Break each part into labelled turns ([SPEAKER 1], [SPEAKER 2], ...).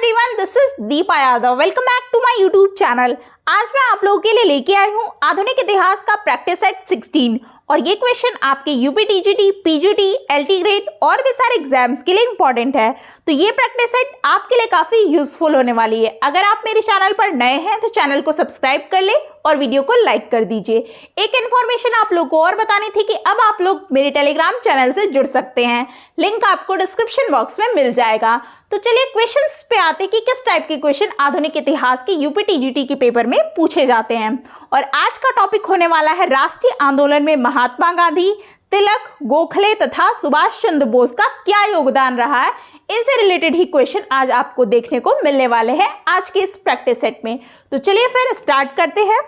[SPEAKER 1] Everyone, this is Deepa Yadav. Welcome back to my YouTube channel. आज मैं आप लोगों के लिए लेके आई हूँ आधुनिक इतिहास का प्रैक्टिस सेट 16 और ये क्वेश्चन आपके UP TGT, PGT, LT grade और भी सारे एग्जाम्स के लिए इंपॉर्टेंट है। तो ये प्रैक्टिस सेट आपके लिए काफी यूजफुल होने वाली है। अगर आप मेरे चैनल पर नए हैं तो चैनल को सब्सक्राइब कर ले और वीडियो को लाइक कर दीजिए। एक इन्फॉर्मेशन आप लोग को और बतानी थी कि अब आप लोग मेरे टेलीग्राम चैनल से जुड़ सकते हैं। लिंक आपको डिस्क्रिप्शन बॉक्स में मिल जाएगा। तो चलिए क्वेश्चंस पे आते कि किस टाइप के क्वेश्चन आधुनिक इतिहास के यूपी टीजीटी के पेपर में पूछे जाते हैं। और आज का टॉपिक होने वाला है राष्ट्रीय आंदोलन में महात्मा गांधी, तिलक, गोखले तथा सुभाष चंद्र बोस का क्या योगदान रहा है। इनसे रिलेटेड ही क्वेश्चन आज आपको देखने को मिलने वाले हैं आज के इस प्रैक्टिस सेट में। तो चलिए फिर स्टार्ट करते हैं।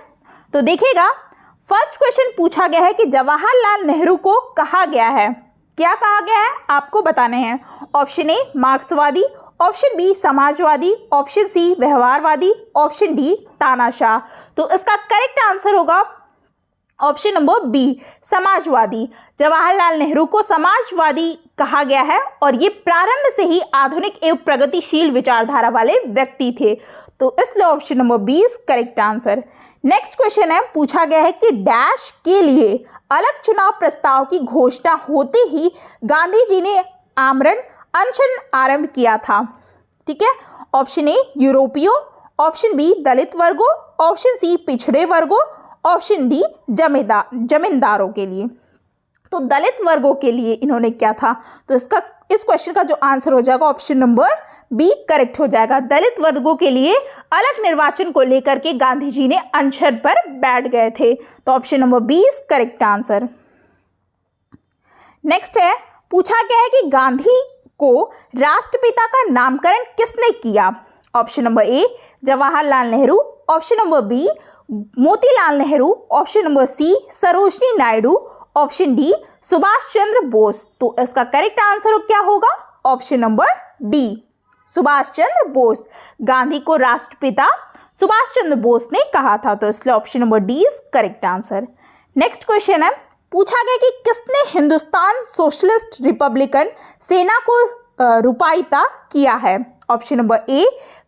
[SPEAKER 1] तो देखिएगा, फर्स्ट क्वेश्चन पूछा गया है कि जवाहरलाल नेहरू को कहा गया है। क्या कहा गया है आपको बताने हैं। ऑप्शन ए मार्क्सवादी, ऑप्शन बी समाजवादी, ऑप्शन सी व्यवहारवादी, ऑप्शन डी तानाशाह। तो इसका करेक्ट आंसर होगा ऑप्शन नंबर बी समाजवादी। जवाहरलाल नेहरू को समाजवादी कहा गया है और ये प्रारंभ से ही आधुनिक एवं प्रगतिशील विचारधारा वाले व्यक्ति थे। तो इसलिए option number B is correct answer. Next question है, पूछा गया है कि डैश के लिए अलग चुनाव प्रस्ताव की घोषणा होते ही गांधी जी ने आमरण अनशन आरंभ किया था। ठीक है, ऑप्शन ए यूरोपियों, ऑप्शन बी दलित वर्गों, ऑप्शन सी पिछड़े वर्गों, ऑप्शन डी जमींदारों के लिए। तो दलित वर्गों के लिए इन्होंने क्या था, तो इस क्वेश्चन का जो आंसर हो जाएगा ऑप्शन नंबर बी करेक्ट हो जाएगा। दलित वर्गों के लिए अलग निर्वाचन को लेकर के गांधी जी ने अनशन पर बैठ गए थे। तो option number B is correct answer. Next है, पूछा गया है कि गांधी को राष्ट्रपिता का नामकरण किसने किया। Option number A Jawaharlal Nehru, option number B Motilal Nehru, option number C Sarojini Naidu, option D Subhash Chandra Bose. तो इसका करेक्ट आंसर क्या होगा option number D Subhash Chandra Bose. Gandhi को राष्ट्रपिता सुभाष चंद्र बोस ने कहा था। तो इसलिए option number D is correct answer. Next question है, पूछा गया कि किसने हिंदुस्तान सोशलिस्ट रिपब्लिकन सेना को रुपायिता किया है। Option number A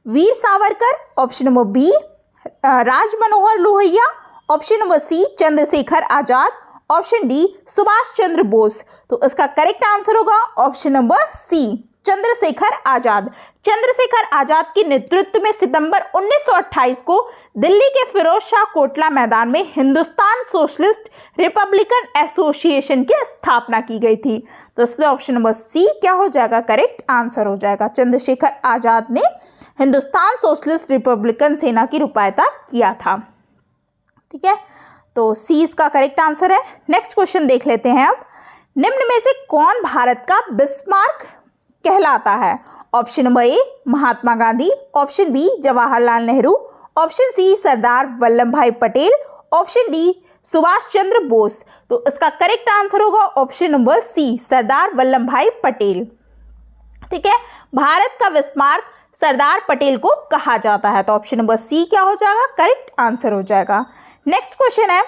[SPEAKER 1] Veer Savarkar, option number B Raj Manohar Lohia, option number C Chandrashekhar Azad, option D Subhash Chandra Bose. तो इसका करेक्ट आंसर होगा option number C Chandrashekhar Azad. Chandrashekhar Azad के नेतृत्व में सितंबर 1928 को दिल्ली के फिरोज शाह कोटला मैदान में हिंदुस्तान सोशलिस्ट रिपब्लिकन एसोसिएशन की स्थापना की गई थी। तो इसलिए ऑप्शन नंबर सी क्या हो जाएगा करेक्ट आंसर हो जाएगा। चंद्रशेखर आजाद ने हिंदुस्तान सोशलिस्ट रिपब्लिकन सेना की रुपायिता किया था। ठीक है, तो सी इसका करेक्ट आंसर है। नेक्स्ट क्वेश्चन देख लेते हैं अब, निम्न में से कौन भारत का बिस्मार्क कहलाता है। Option number A Mahatma Gandhi, option B Jawaharlal Nehru, option C Sardar Vallabhbhai Patel, option D Subhash Chandra Bose. तो इसका करेक्ट आंसर होगा option number C Sardar Vallabhbhai Patel. ठीक है, भारत का बिस्मार्क सरदार पटेल को कहा जाता है। तो ऑप्शन नंबर सी क्या हो जाएगा करेक्ट आंसर हो जाएगा। नेक्स्ट क्वेश्चन है,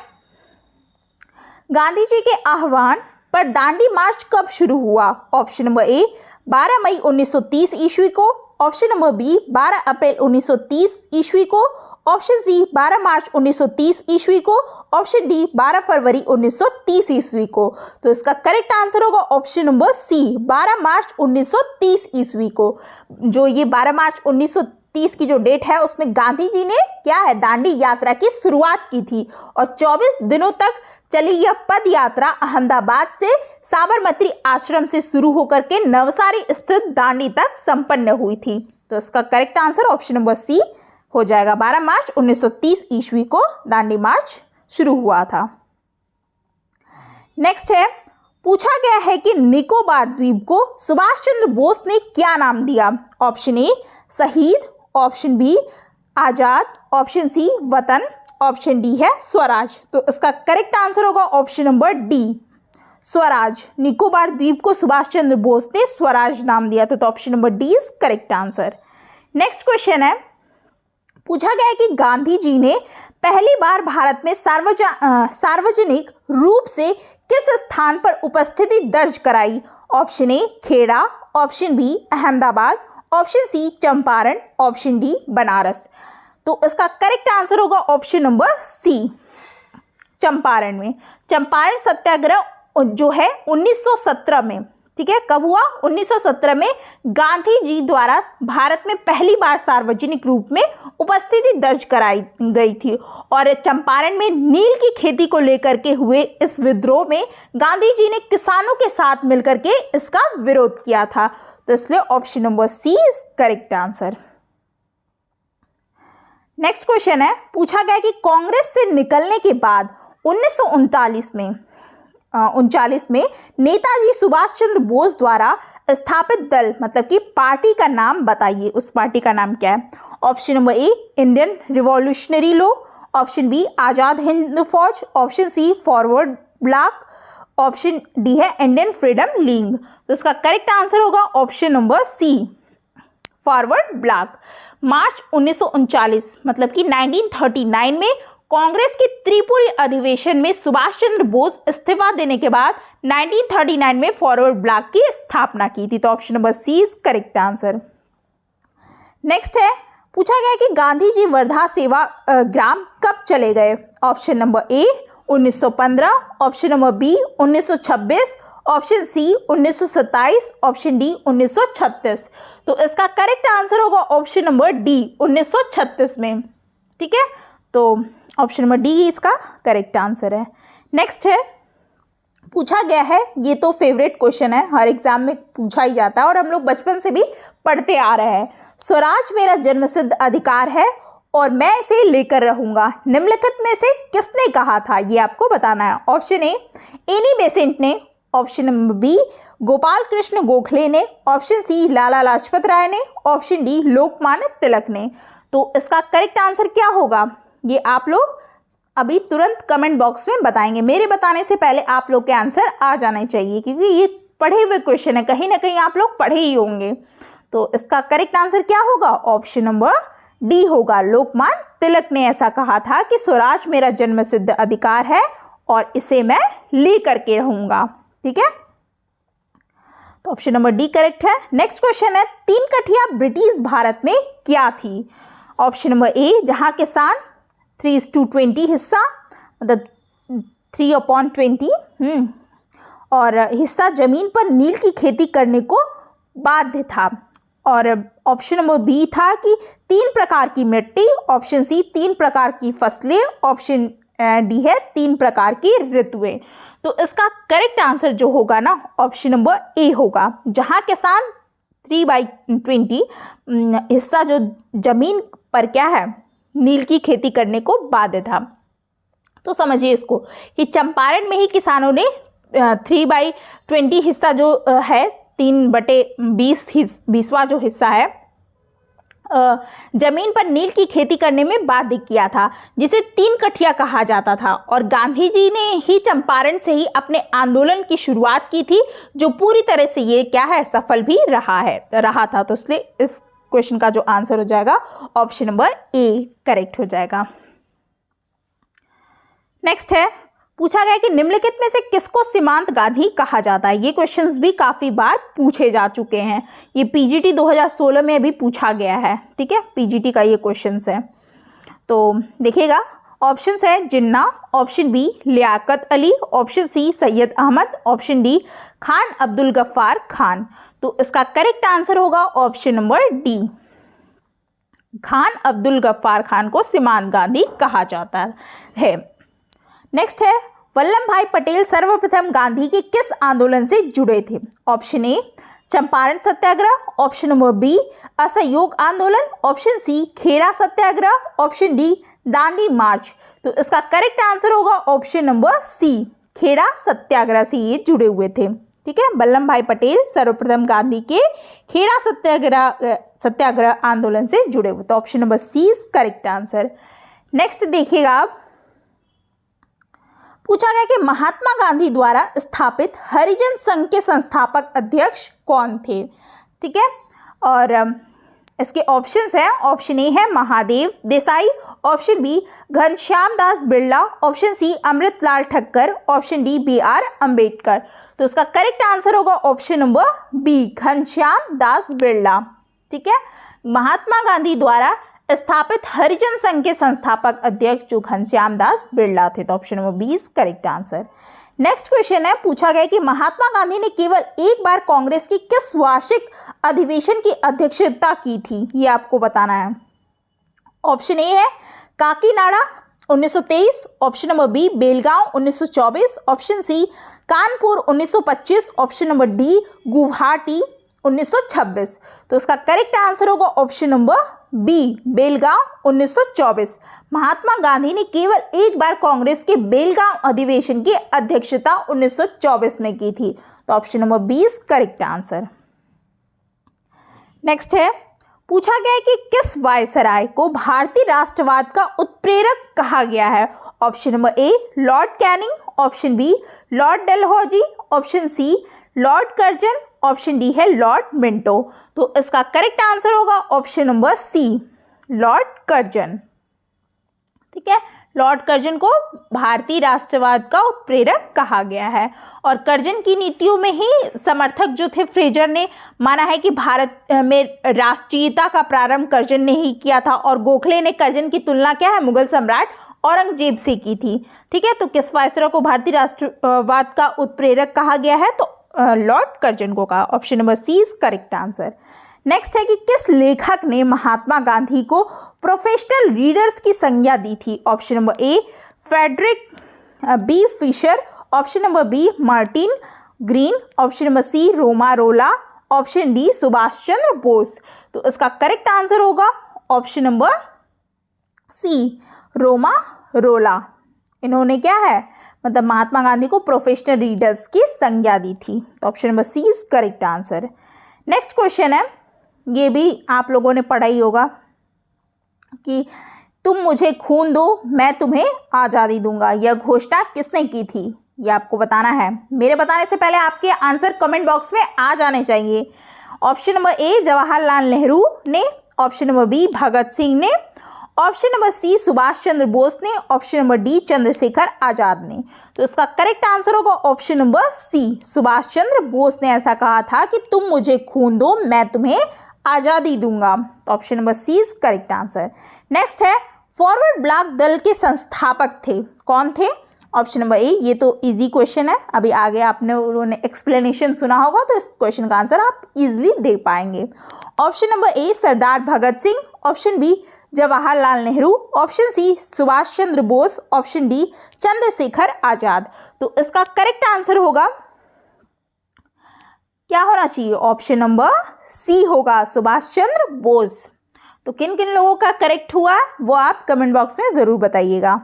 [SPEAKER 1] गांधी जी के आह्वान पर दांडी मार्च कब शुरू हुआ। ऑप्शन नंबर ए 12 मई 1930 ईस्वी को, ऑप्शन नंबर बी 12 अप्रैल 1930 ईस्वी को, ऑप्शन सी 12 मार्च 1930 ईस्वी को, ऑप्शन डी 12 फरवरी 1930 ईस्वी को। तो इसका करेक्ट आंसर होगा ऑप्शन नंबर सी 12 मार्च 1930 ईस्वी को। जो ये 12 मार्च 1930 की जो डेट है उसमें गांधी जी ने क्या है दांडी यात्रा की शुरुआत की थी और 24 दिनों तक चली यह पद यात्रा अहमदाबाद से साबरमती आश्रम से शुरू होकर के नवसारी स्थित दांडी तक संपन्न हुई थी। तो इसका correct answer option number C हो जाएगा। 12 मार्च 1930 ईस्वी को दांडी मार्च शुरू हुआ था। नेक्स्ट है, पूछा गया है कि निकोबार द्वीप को सुभाष चंद्र बोस ने क्या नाम दिया। ऑप्शन ए शहीद, ऑप्शन बी आजाद, ऑप्शन सी वतन, ऑप्शन डी है स्वराज। तो इसका करेक्ट आंसर होगा option number D Swaraj. Nicobar द्वीप को सुभाष चंद्र बोस ने स्वराज नाम दिया था। तो option number D is correct answer. Next question है, पूछा गया है कि गांधी जी ने पहली बार भारत में सार्वजनिक रूप से किस स्थान पर उपस्थिति दर्ज कराई। Option A Kheda, option B Ahmedabad, option C Champaran, option D Banaras. तो इसका करेक्ट आंसर होगा ऑप्शन नंबर सी, चंपारण में। चंपारण सत्याग्रह जो है 1917 में, ठीक है, कब हुआ? 1917 में गांधी जी द्वारा भारत में पहली बार सार्वजनिक रूप में उपस्थिति दर्ज कराई गई थी। और चंपारण में नील की खेती को लेकर के हुए इस विद्रोह में गांधी जी ने किसानों के साथ मिलकर के इसका विरोध किया था। तो इसलिए option number C is correct answer. Next question है, पूछा गया कि कांग्रेस से निकलने के बाद 1939 में नेताजी सुभाष चंद्र बोस द्वारा स्थापित दल मतलब कि पार्टी का नाम बताइए। उस पार्टी का नाम क्या है? Option number A Indian revolutionary लोग, option B Azad Hind Fauj, option C Forward Bloc, option D है इंडियन फ्रीडम लीग। तो इसका करेक्ट आंसर होगा option number C, Forward Bloc. March 1939 मतलब कि 1939 में कांग्रेस के त्रिपुरी अधिवेशन में सुभाष चंद्र बोस इस्तीफा देने के बाद 1939 में फॉरवर्ड ब्लॉक की स्थापना की थी। तो option number C is correct answer. Next है, पूछा गया कि गांधी जी वर्धा सेवा ग्राम कब चले गए? Option number A 1915, option number B 1926, option C 1927, option D 1936। तो इसका करेक्ट आंसर होगा ऑप्शन नंबर डी 1936 में, ठीक है। तो ऑप्शन नंबर डी इसका करेक्ट आंसर है। नेक्स्ट है, पूछा गया है, ये तो फेवरेट क्वेश्चन है, हर एग्जाम में पूछा ही जाता है और हम लोग बचपन से भी पढ़ते आ रहे हैं। स्वराज मेरा जन्मसिद्ध अधिकार है और मैं इसे लेकर रहूंगा, निम्नलिखित में से किसने कहा था? ये आपको बताना है। ऑप्शन ए एनी बेसेंट ने, option number B Gopal Krishna Gokhale ने, ऑप्शन सी लाला लाजपत राय ने, ऑप्शन डी लोकमान्य तिलक ने। तो इसका करेक्ट आंसर क्या होगा ये आप लोग अभी तुरंत कमेंट बॉक्स में बताएंगे। मेरे बताने से पहले आप लोग के आंसर आ जाने चाहिए क्योंकि ये पढ़े हुए क्वेश्चन है, कहीं ना कहीं आप लोग पढ़े ही होंगे। तो इसका करेक्ट आंसर क्या होगा? ऑप्शन नंबर डी होगा, लोकमान्य तिलक ने ऐसा कहा था कि स्वराज मेरा जन्मसिद्ध अधिकार है और इसे मैं ले करके रहूंगा, ठीक है। तो ऑप्शन नंबर डी करेक्ट है। नेक्स्ट क्वेश्चन है, तीन कठिया ब्रिटिश भारत में क्या थी? ऑप्शन नंबर ए जहां किसान 3:20 हिस्सा मतलब 3/20 और हिस्सा जमीन पर नील की खेती करने को बाध्य था। और ऑप्शन नंबर बी था कि 3 प्रकार की मिट्टी, ऑप्शन सी 3 प्रकार की फसलें, ऑप्शन डी है 3 प्रकार की ऋतुएं। तो इसका करेक्ट आंसर जो होगा ना ऑप्शन नंबर ए होगा, जहां किसान 3/20 हिस्सा जो जमीन पर क्या है नील की खेती करने को बाध्य था। तो समझिए इसको कि चंपारण में ही किसानों ने 3/20 हिस्सा जो है 3/20वां जो हिस्सा है जमीन पर नील की खेती करने में बाध्य किया था, जिसे 3 कठिया कहा जाता था। और गांधी जी ने ही चंपारण से ही अपने आंदोलन की शुरुआत की थी, जो पूरी तरह से ये क्या है सफल भी रहा था। तो इसलिए इस क्वेश्चन का जो आंसर हो जाएगा ऑप्शन नंबर ए करेक्ट हो जाएगा। नेक्स्ट है, पूछा गया कि निम्नलिखित में से किसको सीमांत गांधी कहा जाता है? ये क्वेश्चंस भी काफी बार पूछे जा चुके हैं, ये पीजीटी 2016 में भी पूछा गया है, ठीक है, पीजीटी का ये क्वेश्चंस है। तो देखिएगा ऑप्शंस है Jinnah, option B Liaquat Ali, option C Syed Ahmad, option D Khan Abdul Ghaffar Khan. तो इसका करेक्ट आंसर होगा option number D, Khan Abdul Ghaffar Khan को सीमांत गांधी कहा जाता है। नेक्स्ट है, वल्लभ भाई पटेल सर्वप्रथम गांधी के किस आंदोलन से जुड़े थे? Option A Champaran Satyagraha, option number B असहयोग आंदोलन, option C Kheda Satyagraha, option D Dandi march. तो इसका करेक्ट आंसर होगा option number C, Kheda Satyagraha से ये जुड़े हुए थे, ठीक है। वल्लभ भाई पटेल सर्वप्रथम गांधी के खेड़ा सत्याग्रह आंदोलन से जुड़े हुए, तो option number C is correct answer. Next देखिएगा आप, पूछा गया कि महात्मा गांधी द्वारा स्थापित हरिजन संघ के संस्थापक अध्यक्ष कौन थे? ठीक है, और इसके ऑप्शंस हैं, ऑप्शन ए है Mahadev Desai, option B Ghanshyam Das Birla, option C Amritlal Thakkar, option D BR Ambedkar. तो इसका करेक्ट आंसर होगा option number B Ghanshyam Das Birla, ठीक है। महात्मा गांधी द्वारा स्थापित हरिजन संघ के संस्थापक अध्यक्ष जो घनश्याम दास बिरला थे। तो option number 20 correct answer. Next question है, पूछा गया कि महात्मा गांधी ने केवल एक बार कांग्रेस की किस वार्षिक अधिवेशन की अध्यक्षता की थी, ये आपको बताना है। ऑप्शन ए है Kakinada 1923, option number B Belgaum 1924, option C Kanpur 1925, option number D Guwahati 1926। तो इसका करेक्ट आंसर होगा option number B Belgaum 1924। Mahatma Gandhi ने केवल एक बार कांग्रेस के बेलगांव अधिवेशन की अध्यक्षता 1924 में की थी। तो option number 20 correct answer. Next है, पूछा गया है कि किस वायसराय को भारतीय राष्ट्रवाद का उत्प्रेरक कहा गया है। Option number A Lord Canning, option B Lord Dalhousie, option C Lord Curzon, option D है लॉर्ड मिंटो। तो इसका करेक्ट आंसर होगा option number C Lord Curzon. ठीक है, लॉर्ड कर्जन को भारतीय राष्ट्रवाद का उत्प्रेरक कहा गया है। और कर्जन की नीतियों में ही समर्थक जो थे फ्रेजर ने माना है कि भारत में राष्ट्रीयता का प्रारंभ कर्जन ने ही किया था, और गोखले ने कर्जन की तुलना क्या है मुगल सम्राट औरंगजेब से की थी। ठीक है, तो किस वायसराय को भारतीय राष्ट्रवाद का उत्प्रेरक कहा गया है, तो लॉर्ड कर्जन को कहा। Option number C is correct answer. Next है कि किस लेखक ने महात्मा गांधी को प्रोफेशनल रीडर्स की संज्ञा दी थी। Option number A Frederick B Fisher, option number B Martin Green, option number C Romain रोला, ऑप्शन डी सुभाष चंद्र बोस। तो इसका करेक्ट आंसर होगा ऑप्शन नंबर सी रोमा रोला। इन्होंने क्या है मतलब महात्मा गांधी को प्रोफेशनल रीडर्स की संज्ञा दी थी। तो option number C is correct answer. Next question है, ये भी आप लोगों ने पढ़ा ही होगा कि तुम मुझे खून दो मैं तुम्हें आज़ादी दूंगा, यह घोषणा किसने की थी, ये आपको बताना है। मेरे बताने से पहले आपके आंसर कमेंट बॉक्स में आ जाने चाहिए। Option number A Jawaharlal Nehru ने, option number B Bhagat Singh ने, ऑप्शन नंबर सी सुभाष चंद्र बोस ने, ऑप्शन नंबर डी चंद्रशेखर आजाद ने। तो इसका करेक्ट आंसर होगा ऑप्शन नंबर सी सुभाष चंद्र बोस ने ऐसा कहा था कि तुम मुझे खून दो मैं तुम्हें आज़ादी दूंगा। तो option number C is correct answer. Next है, फॉरवर्ड ब्लॉक दल के संस्थापक थे, कौन थे। ऑप्शन नंबर ए, ये तो इजी क्वेश्चन है, अभी आगे आपने उन्होंने एक्सप्लेनेशन सुना होगा तो इस क्वेश्चन का आंसर आप इजीली दे पाएंगे। Option number A Sardar Bhagat Singh, option B Jawaharlal Nehru, option C Subhash Chandra Bose, option D Chandrashekhar Azad. तो इसका करेक्ट आंसर होगा क्या होना चाहिए, ऑप्शन नंबर सी होगा सुभाष चंद्र बोस। तो किन किन लोगों का करेक्ट हुआ वो आप कमेंट बॉक्स में जरूर बताइएगा।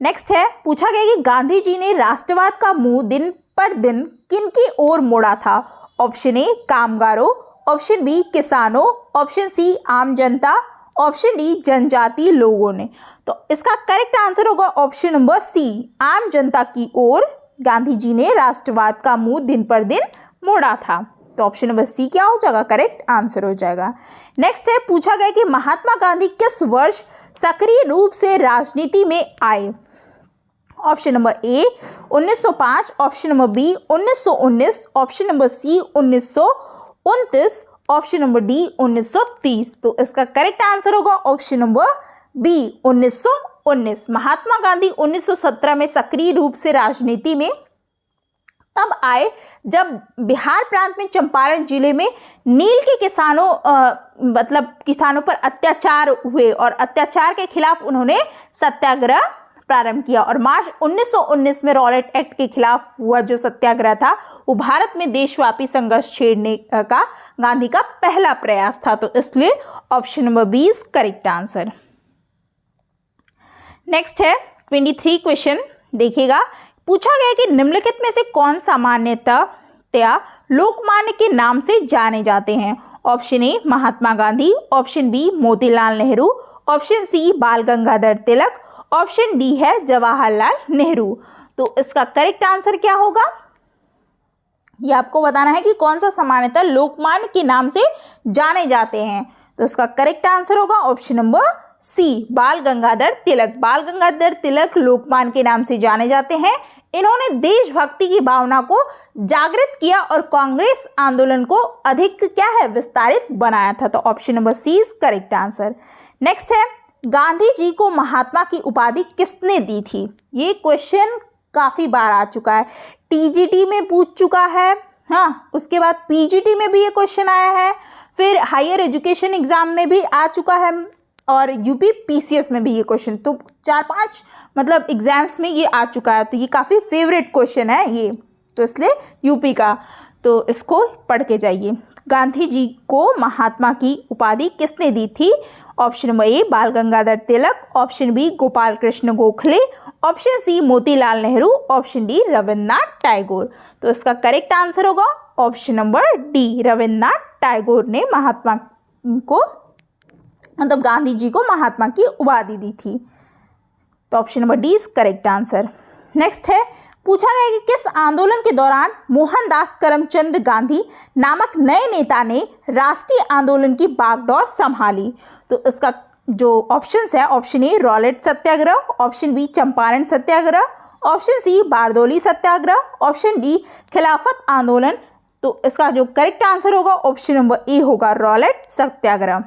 [SPEAKER 1] नेक्स्ट है, पूछा गया कि गांधी जी ने राष्ट्रवाद का मुंह दिन पर दिन किन की ओर मोड़ा था। ऑप्शन ए कामगारों, ऑप्शन बी किसानों, ऑप्शन सी आम जनता, ऑप्शन डी जनजातीय लोगों ने। तो इसका करेक्ट आंसर होगा ऑप्शन नंबर सी आम जनता की ओर गांधी जी ने राष्ट्रवाद का मुंह दिन पर दिन मोड़ा था। तो ऑप्शन नंबर सी क्या हो जाएगा, करेक्ट आंसर हो जाएगा। नेक्स्ट है, पूछा गया कि महात्मा गांधी किस वर्ष सक्रिय रूप से राजनीति में आए। Option number A 1905, option number B 1919, option number C 1929, option number D 1930। तो इसका करेक्ट आंसर होगा option number B 1919। Mahatma Gandhi 1917 में सक्रिय रूप से राजनीति में तब आए जब बिहार प्रांत में चंपारण जिले में नील के किसानों पर अत्याचार हुए और अत्याचार के खिलाफ उन्होंने सत्याग्रह प्रारंभ किया। और मार्च 1919 में रॉलेट एक्ट के खिलाफ हुआ जो सत्याग्रह था वो भारत में देशव्यापी संघर्ष छेड़ने का गांधी का पहला प्रयास था। तो इसलिए option number 20 correct answer. Next है 23 क्वेश्चन देखिएगा। पूछा गया कि निम्नलिखित में से कौन सामान्यतया लोकमान्य के नाम से जाने जाते हैं। Option A Mahatma Gandhi, option B Motilal Nehru, option C Bal Gangadhar Tilak, option D है जवाहरलाल नेहरू। तो इसका करेक्ट आंसर क्या होगा, ये आपको बताना है कि कौन सा सामान्यतः लोकमान्य के नाम से जाने जाते हैं। तो इसका करेक्ट आंसर होगा ऑप्शन नंबर सी बाल गंगाधर तिलक। बाल गंगाधर तिलक लोकमान्य के नाम से जाने जाते हैं। इन्होंने देशभक्ति की भावना को जागृत किया और कांग्रेस आंदोलन को अधिक क्या है विस्तारित बनाया था। तो option number C is correct answer. Next है, गांधी जी को महात्मा की उपाधि किसने दी थी? ये क्वेश्चन काफी बार आ चुका है, टीजीटी में पूछ चुका है, हाँ, उसके बाद पीजीटी में भी ये क्वेश्चन आया है, फिर हायर एजुकेशन एग्जाम में भी आ चुका है और यूपी पीसीएस में भी ये क्वेश्चन, तो 4-5 मतलब एग्जाम्स में ये आ चुका है। तो ये काफ़ी फेवरेट क्वेश्चन है ये, तो इसलिए यूपी का, तो इसको पढ़ के जाइए। गांधी जी को महात्मा की उपाधि किसने दी थी? Option number A Bal Gangadhar Tilak, option B Gopal Krishna Gokhale, option C Motilal Nehru, option D Rabindranath Tagore. तो इसका करेक्ट आंसर होगा option number D, Rabindranath Tagore ने महात्मा को मतलब गांधी जी को महात्मा की उपाधि दी थी। तो option number D is correct answer. Next है, पूछा गया कि किस आंदोलन के दौरान मोहनदास करमचंद गांधी नामक नए नेता ने राष्ट्रीय आंदोलन की बागडोर संभाली? तो इसका जो ऑप्शंस है, option A Rowlatt Satyagraha, option B Champaran Satyagraha, option C Bardoli Satyagraha, option D Khilafat आंदोलन। तो इसका जो करेक्ट आंसर होगा ऑप्शन नंबर ए होगा रॉलेट सत्याग्रह।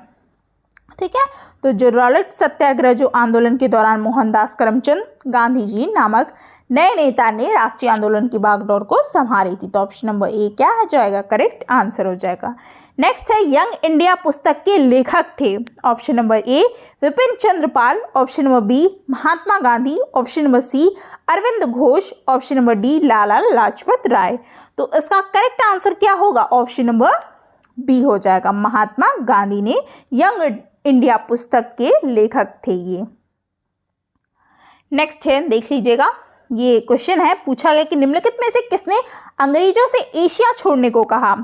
[SPEAKER 1] ठीक है, तो जो रॉलेट सत्याग्रह जो आंदोलन के दौरान मोहनदास करमचंद गांधी जी नामक नए नेता ने राष्ट्रीय आंदोलन की बागडोर को संभाली थी। तो ऑप्शन नंबर ए क्या है जाएगा करेक्ट आंसर हो जाएगा। नेक्स्ट है, यंग इंडिया पुस्तक के लेखक थे? Option number A Bipin Chandra Pal, option number B Mahatma Gandhi, option number C Aurobindo Ghosh, option number D Lala Lajpat Rai. तो इसका करेक्ट आंसर क्या होगा? ऑप्शन नंबर बी हो जाएगा, महात्मा गांधी ने यंग इंडिया पुस्तक के लेखक थे ये। नेक्स्ट है, देख लीजिएगा, ये क्वेश्चन है, पूछा गया कि निम्नलिखित में से किसने अंग्रेजों से एशिया छोड़ने को कहा?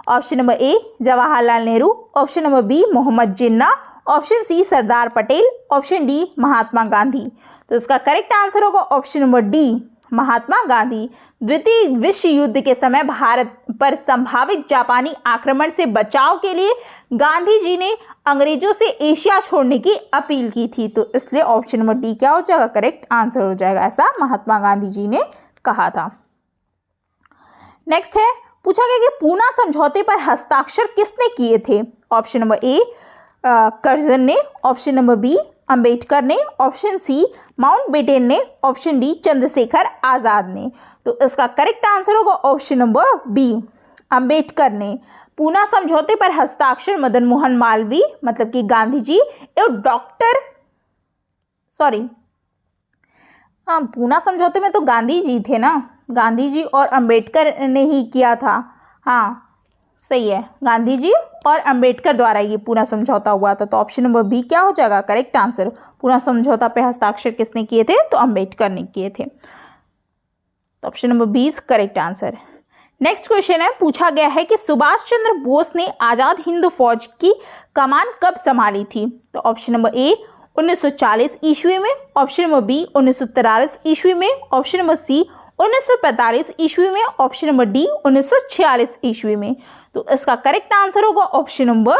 [SPEAKER 1] Option number A Jawaharlal Nehru, option number B Mohammad Jinnah, option C Sardar Patel, option D Mahatma Gandhi. तो इसका करेक्ट आंसर होगा option number D, Mahatma Gandhi. द्वितीय विश्व युद्ध के समय भारत पर संभावित जापानी आक्रमण से बचाव के लिए गांधी जी ने अंग्रेजों से एशिया छोड़ने की अपील की थी। तो इसलिए ऑप्शन नंबर डी क्या हो जाएगा करेक्ट आंसर हो जाएगा, ऐसा महात्मा गांधी जी ने कहा था। नेक्स्ट है, पूछा गया कि पूना समझौते पर हस्ताक्षर किसने किए थे? ऑप्शन नंबर ए कर्जन ने, ऑप्शन नंबर बी अंबेडकर ने, ऑप्शन सी माउंटबेटन ने, ऑप्शन डी चंद्रशेखर आजाद ने। तो इसका करेक्ट आंसर होगा ऑप्शन नंबर बी, अंबेडकर ने। पूना समझौते पर हस्ताक्षर मदन मोहन मालवीय मतलब कि गांधी जी एवं पूना समझौते में तो गांधी जी थे ना, गांधी जी और अंबेडकर ने ही किया था। हाँ सही है, गांधी जी और अंबेडकर द्वारा ये पूना समझौता हुआ था। तो ऑप्शन नंबर बी क्या हो जाएगा करेक्ट आंसर। पूना समझौता पे हस्ताक्षर किसने किए थे? तो अंबेडकर ने किए थे। तो option number B is correct answer. Next question है, पूछा गया है कि सुभाष चंद्र बोस ने आजाद हिंद फौज की कमान कब संभाली थी? तो ऑप्शन नंबर ए 1940 ईस्वी में, ऑप्शन नंबर बी 1943 ईस्वी में, ऑप्शन नंबर सी 1945 ईस्वी में, ऑप्शन नंबर डी 1946 ईस्वी में। तो इसका करेक्ट आंसर होगा ऑप्शन नंबर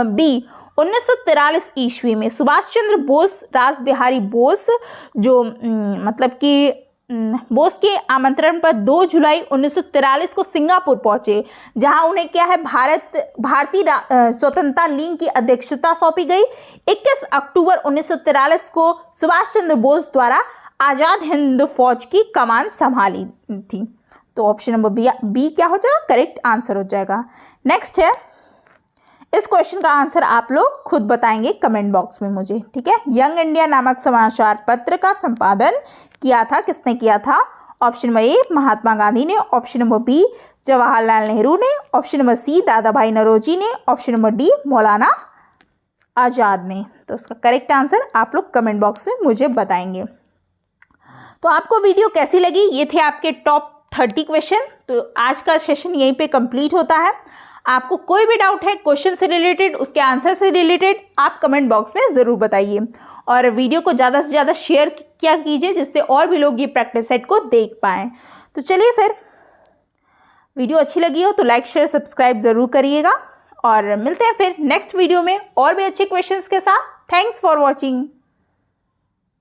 [SPEAKER 1] बी 1943 ईस्वी में। सुभाष चंद्र बोस रास बिहारी बोस जो मतलब कि बोस के आमंत्रण पर 2 जुलाई 1943 को सिंगापुर पहुंचे, जहां उन्हें क्या है भारतीय स्वतंत्रता लीग की अध्यक्षता सौंपी गई। 21 अक्टूबर 1943 को सुभाष चंद्र बोस द्वारा आजाद हिंद फौज की कमान संभाली थी। तो ऑप्शन नंबर बी क्या हो जाएगा करेक्ट आंसर हो जाएगा। नेक्स्ट है, इस क्वेश्चन का आंसर आप लोग खुद बताएंगे कमेंट बॉक्स में मुझे, ठीक है। यंग इंडिया नामक समाचार पत्र का संपादन किया था, किसने किया था? Option number A Mahatma Gandhi ने, option number B Jawaharlal Nehru ने, ऑप्शन नंबर सी दादा भाई नौरोजी ने, option number D Maulana Azad ने। तो उसका करेक्ट आंसर आप लोग कमेंट बॉक्स में मुझे बताएंगे। तो आपको वीडियो कैसी लगी? ये थे आपके टॉप 30 क्वेश्चन। तो आज का सेशन यहीं पे कंप्लीट होता है। आपको कोई भी डाउट है क्वेश्चन से रिलेटेड, उसके आंसर से रिलेटेड, आप कमेंट बॉक्स में ज़रूर बताइए और वीडियो को ज़्यादा से ज़्यादा शेयर किया कीजिए, जिससे और भी लोग ये प्रैक्टिस सेट को देख पाएँ। तो चलिए फिर, वीडियो अच्छी लगी हो तो लाइक शेयर सब्सक्राइब ज़रूर करिएगा और मिलते हैं फिर नेक्स्ट वीडियो में और भी अच्छे क्वेश्चंस के साथ। Thanks for watching.